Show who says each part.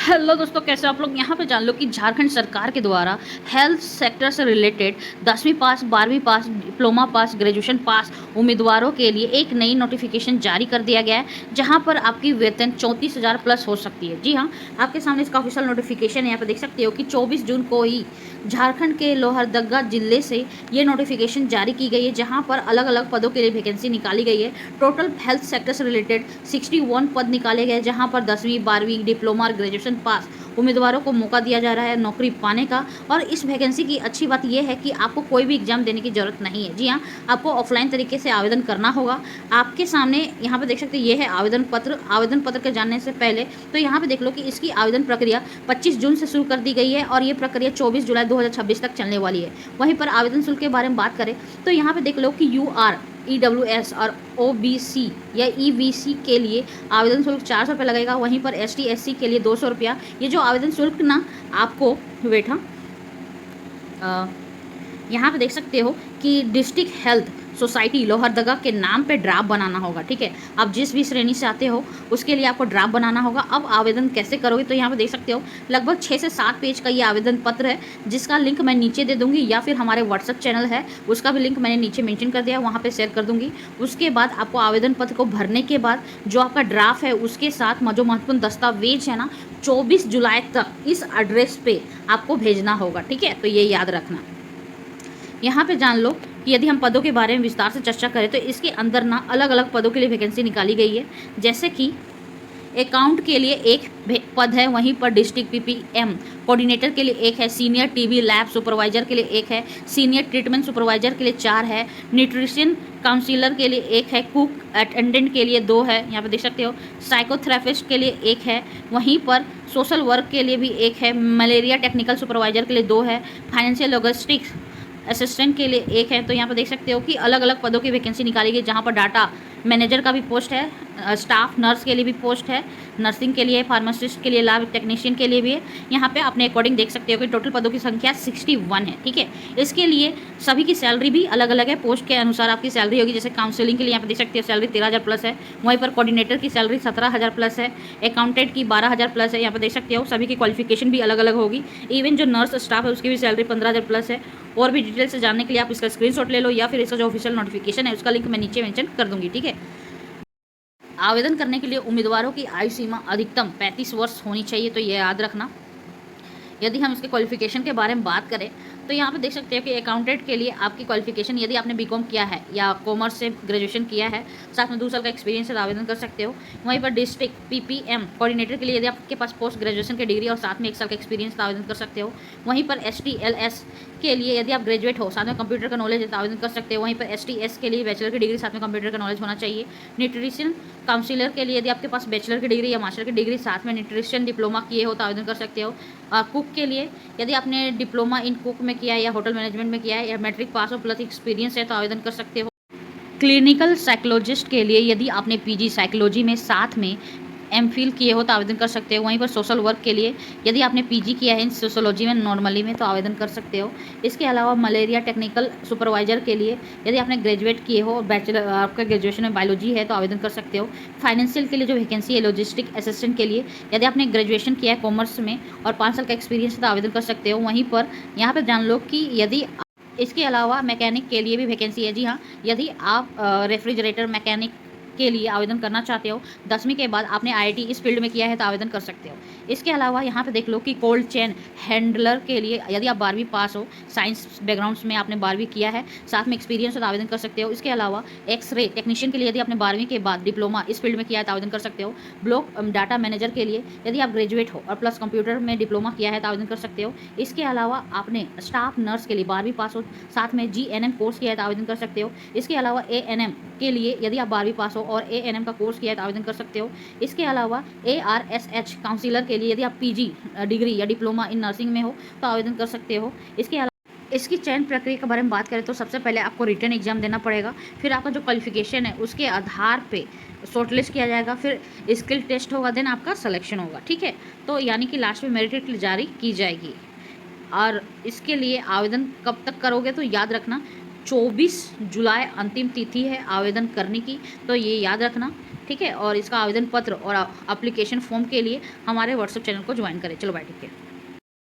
Speaker 1: Hello दोस्तों, कैसे आप लोग। यहाँ पे जान लो कि झारखंड सरकार के द्वारा हेल्थ सेक्टर से रिलेटेड 10वीं पास, 12वीं पास, डिप्लोमा पास, ग्रेजुएशन पास उम्मीदवारों के लिए एक नई नोटिफिकेशन जारी कर दिया गया है, जहाँ पर आपकी वेतन 34,000 प्लस हो सकती है। जी हाँ, आपके सामने इसका ऑफिशियल नोटिफिकेशन है। यहाँ पे देख सकते हो कि 24 जून को ही झारखंड के लोहरदगा जिले से ये नोटिफिकेशन जारी की गई है, जहाँ पर अलग अलग पदों के लिए वैकेंसी निकाली गई है। टोटल हेल्थ सेक्टर से रिलेटेड 61 पद निकाले गए, जहाँ पर 10वीं, 12वीं, डिप्लोमा और ग्रेजुएशन पास उम्मीदवारों को मौका दिया जा रहा है नौकरी पाने का। और इस वैकेंसी की अच्छी बात यह है कि आपको कोई भी एग्जाम देने की जरूरत नहीं है। जी हाँ, आपको ऑफलाइन तरीके से आवेदन करना होगा। आपके सामने यहाँ पे देख सकते हैं, ये है आवेदन पत्र। आवेदन पत्र के जानने से पहले तो यहाँ पे देख लो कि इसकी आवेदन प्रक्रिया 25 जून से शुरू कर दी गई है और ये प्रक्रिया 24 जुलाई 2026 तक चलने वाली है। वहीं पर आवेदन शुल्क के बारे में बात करें तो यहाँ पे देख लो कि UR, EWS और OBC या EVC के लिए आवेदन शुल्क 400 रुपये लगेगा। वहीं पर ST SC के लिए 200 रुपया। ये जो आवेदन शुल्क ना आपको बेटा यहाँ पे देख सकते हो कि डिस्ट्रिक्ट हेल्थ सोसाइटी लोहरदगा के नाम पे ड्राफ्ट बनाना होगा। ठीक है, आप जिस भी श्रेणी से आते हो उसके लिए आपको ड्राफ्ट बनाना होगा। अब आवेदन कैसे करोगे तो यहाँ पे देख सकते हो लगभग 6 से 7 पेज का ये आवेदन पत्र है, जिसका लिंक मैं नीचे दे दूंगी, या फिर हमारे व्हाट्सअप चैनल है उसका भी लिंक मैंने नीचे मेंशन कर दिया, वहाँ पर शेयर कर दूंगी। उसके बाद आपको आवेदन पत्र को भरने के बाद जो आपका ड्राफ्ट है उसके साथ जो महत्वपूर्ण दस्तावेज है ना, 24 जुलाई तक इस एड्रेस पे आपको भेजना होगा। ठीक है, तो ये याद रखना। यहाँ पे जान लो कि यदि हम पदों के बारे में विस्तार से चर्चा करें तो इसके अंदर ना अलग अलग पदों के लिए वैकेंसी निकाली गई है। जैसे कि अकाउंट के लिए एक पद है, वहीं पर डिस्ट्रिक्ट PPM कोऑर्डिनेटर के लिए एक है, सीनियर TB लैब सुपरवाइजर के लिए एक है, सीनियर ट्रीटमेंट सुपरवाइजर के लिए 4 है, न्यूट्रिशन काउंसिलर के लिए एक है, कुक अटेंडेंट के लिए 2 है, यहाँ पे देख सकते हो, साइकोथेरेपिस्ट के लिए एक है, वहीं पर सोशल वर्क के लिए भी एक है, मलेरिया टेक्निकल सुपरवाइजर के लिए 2 है, फाइनेंशियल लॉजिस्टिक्स असिस्टेंट के लिए एक है। तो यहाँ पर देख सकते हो कि अलग अलग पदों की वैकेंसी निकाली गई, जहाँ पर डाटा मैनेजर का भी पोस्ट है, स्टाफ नर्स के लिए भी पोस्ट है, नर्सिंग के लिए, फार्मासिस्ट के लिए, लैब टेक्नीशियन के लिए भी है। यहाँ पे अपने अकॉर्डिंग देख सकते हो कि टोटल पदों की संख्या 61 है। ठीक है, इसके लिए सभी की सैलरी भी अलग अलग है, पोस्ट के अनुसार आपकी सैलरी होगी। जैसे काउंसलिंग के लिए यहाँ पे देख सकते हो सैलरी 13,000 प्लस है, वहीं पर कोऑर्डिनेटर की सैलरी 17,000 प्लस है, अकाउंटेंट की 12,000 प्लस है। यहाँ पर देख सकते हो सभी की क्वालिफिकेशन भी अलग अलग होगी। इवन जो नर्स स्टाफ है उसकी भी सैलरी 15,000 प्लस है। और भी डिटेल से जानने के लिए आप इसका स्क्रीनशॉट ले लो, या फिर इसका जो ऑफिशियल नोटिफिकेशन है उसका लिंक मैं नीचे मेंशन कर दूंगी। ठीक है, आवेदन करने के लिए उम्मीदवारों की आयु सीमा अधिकतम 35 वर्ष होनी चाहिए, तो ये याद रखना। यदि हम इसके क्वालिफिकेशन के बारे में बात करें तो यहाँ पे देख सकते हो कि अकाउंटेंट के लिए आपकी क्वालिफिकेशन यदि आपने बीकॉम किया है या कॉमर्स से ग्रेजुएशन किया है, साथ में 2 साल का एक्सपीरियंस है, तो आवेदन कर सकते हो। वहीं पर डिस्ट्रिक्ट PPM कोऑर्डिनेटर के लिए यदि आपके पास पोस्ट ग्रेजुएशन की डिग्री और साथ में 1 साल का एक्सपीरियंस, तो आवेदन कर सकते हो। वहीं पर STLS के लिए यदि आप ग्रेजुएट हो, साथ में कंप्यूटर का नॉलेज है, तो आवेदन कर सकते हो। वहीं पर STS के लिए बैचलर की डिग्री साथ में कंप्यूटर का नॉलेज होना चाहिए। न्यूट्रिशन काउंसिलर के लिए यदि आपके पास बैचलर की डिग्री या मास्टर की डिग्री साथ में न्यूट्रिशन डिप्लोमा किए हो, तो आवेदन कर सकते हो। कुक के लिए यदि आपने डिप्लोमा इन कुक में किया है या होटल मैनेजमेंट में किया है या मैट्रिक पास और प्लस एक्सपीरियंस है, तो आवेदन कर सकते हो। क्लिनिकल साइकोलॉजिस्ट के लिए यदि आपने PG साइकोलॉजी में साथ में MPhil किए हो, तो आवेदन कर सकते हो। वहीं पर सोशल वर्क के लिए यदि आपने PG किया है इन सोशोलॉजी में नॉर्मली में, तो आवेदन कर सकते हो। इसके अलावा मलेरिया टेक्निकल सुपरवाइजर के लिए यदि आपने ग्रेजुएट किए हो, बैचलर आपका ग्रेजुएशन में बायोलॉजी है, तो आवेदन कर सकते हो। फाइनेंशियल के लिए जो वैकेंसी है लॉजिस्टिक असिस्टेंट के लिए यदि आपने ग्रेजुएशन किया है कॉमर्स में और 5 साल का एक्सपीरियंस है, तो आवेदन कर सकते हो। वहीं पर यहाँ पर जान लो कि यदि इसके अलावा मैकेनिक के लिए भी वैकेंसी है। जी हाँ, यदि आप रेफ्रिजरेटर मैकेनिक के लिए आवेदन करना चाहते हो, 10वीं के बाद आपने IIT इस फील्ड में किया है, तो आवेदन कर सकते हो। इसके अलावा यहाँ पे देख लो कि कोल्ड चेन हैंडलर के लिए यदि आप 12वीं पास हो, साइंस बैकग्राउंड्स में आपने 12वीं किया है, साथ में एक्सपीरियंस हो, तो आवेदन कर सकते हो। इसके अलावा एक्सरे टेक्नीशियन के लिए यदि आपने 12वीं के बाद डिप्लोमा इस फील्ड में किया है, तो आवेदन कर सकते हो। ब्लॉक डाटा मैनेजर के लिए यदि आप ग्रेजुएट हो और प्लस कंप्यूटर में डिप्लोमा किया है, तो आवेदन कर सकते हो। इसके अलावा आपने स्टाफ नर्स के लिए 12वीं पास हो, साथ में GNM कोर्स किया है, तो आवेदन कर सकते हो। इसके अलावा ANM के लिए यदि आप 12वीं पास हो और ANM का कोर्स किया है, तो आवेदन कर सकते हो। इसके अलावा ARSH काउंसिलर के लिए यदि आप PG डिग्री या डिप्लोमा इन नर्सिंग में हो, तो आवेदन कर सकते हो। इसके अलावा इसकी चयन प्रक्रिया के बारे में बात करें तो सबसे पहले आपको रिटन एग्जाम देना पड़ेगा, फिर आपका जो क्वालिफिकेशन है उसके आधार पे शॉर्टलिस्ट किया जाएगा, फिर स्किल टेस्ट होगा, देन आपका सिलेक्शन होगा। ठीक है, तो यानी कि लास्ट में मेरिट लिस्ट जारी की जाएगी। और इसके लिए आवेदन कब तक करोगे तो याद रखना 24 जुलाई अंतिम तिथि है आवेदन करने की, तो ये याद रखना। ठीक है, और इसका आवेदन पत्र और एप्लीकेशन फॉर्म के लिए हमारे व्हाट्सएप चैनल को ज्वाइन करें। चलो बाय, ठीक है।